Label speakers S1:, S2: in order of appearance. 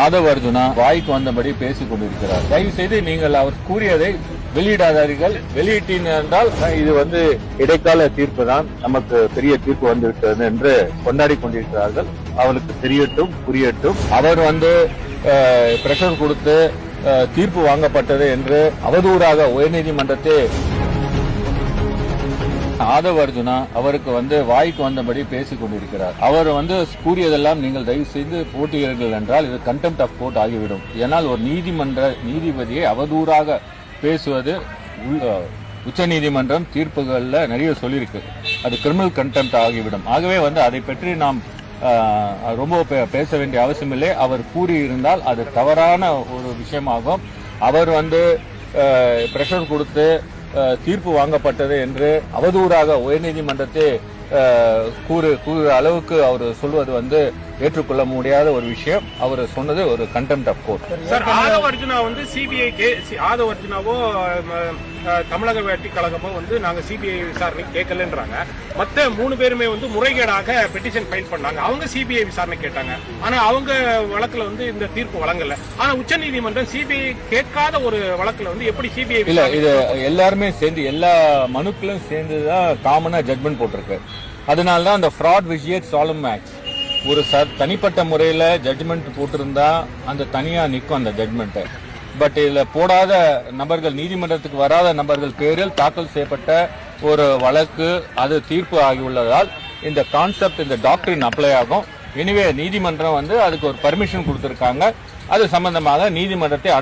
S1: ஆதவ் அர்ஜுனா வாய்க்கு வந்தபடி பேசிக் கொண்டிருக்கிறார். தயவு செய்து நீங்கள் அவர் கூறியதை வெளியிடாதீர்கள். வெளியிட்டால் இது இடைக்கால தீர்ப்பு தான், நமக்கு பெரிய தீர்ப்பு வந்துவிட்டது என்று கொண்டாடி கொண்டிருக்கிறார்கள். அவருக்கு தெரியட்டும், புரியட்டும். அவர் பிரஷர் கொடுத்து தீர்ப்பு வாங்கப்பட்டது என்று அவதூறாக உயர்நீதிமன்றத்தை ஆதவ் அர்ஜுனா அவருக்கு வாய்க்கு வந்தபடி பேசிக் கொண்டிருக்கிறார். அவர் கூறியதெல்லாம் நீங்கள் தயவு செய்து போட்டுகிறீர்கள் என்றால் இது கண்டெம்ட் ஆஃப் கோர்ட் ஆகிவிடும். ஏனால் ஒரு நீதிபதியை அவதூறாக பேசுவது உச்ச நீதிமன்றம் தீர்ப்புகள்ல நிறைய சொல்லியிருக்கு. அது கிரிமினல் கண்டெம்ட் ஆகிவிடும். ஆகவே அதை பற்றி நாம் ரொம்ப பேச வேண்டிய அவசியம் இல்லை. அவர் கூறியிருந்தால் அது தவறான ஒரு விஷயமாகும். அவர் பிரஷர் கொடுத்து தீர்ப்பு வாங்கப்பட்டது என்று அவதூறாக உயர்நீதிமன்றத்தை கூறுற அளவுக்கு அவர் சொல்வது ஏற்றுக்கொள்ள முடியாத ஒரு விஷயம். அவர் சொன்னது ஒரு contempt of court.
S2: Sir, Aadhav Arjuna CBI Aadhav அர்ஜுனாவோ தமிழக வெற்றி கழகமோ நாங்க சிபிஐ விசாரணை கேட்கலன்றாங்க. மத்த 3 பேருமே முறைகேடாக பெட்டிஷன் ஃபைல் பண்ணாங்க. அவங்க சிபிஐ விசாரணை கேட்டாங்க. ஆனா அவங்க வழக்குல இந்த தீர்ப்பு வழங்கல. ஆனா உச்சநீதிமன்றம் சிபிஐ கேட்காத ஒரு வழக்குல எப்படி சிபிஐ
S1: இல்ல, இது எல்லாருமே சேர்ந்து எல்லா மனுக்களும் சேர்ந்துதான் காமனா ஜட்மெண்ட் போட்டிருக்கு. அதனாலதான் அந்த ஃப்ராட் விஜியேட் சாலம் ஆக்ட் ஒரு தனிப்பட்ட முறையில ஜட்மெண்ட் போட்டிருந்தா அந்த தனியா நிற்கும் அந்த ஜட்மெண்ட். பட் இதுல போடாத நபர்கள், நீதிமன்றத்துக்கு வராத நபர்கள் பேரில் தாக்கல் செய்யப்பட்ட ஒரு வழக்கு அது தீர்ப்பு ஆகியுள்ளதால் இந்த கான்செப்ட், இந்த டாக்டரின் அப்ளை ஆகும். எனவே நீதிமன்றம் அதுக்கு ஒரு பர்மிஷன் கொடுத்திருக்காங்க. அது சம்பந்தமாக நீதிமன்றத்தை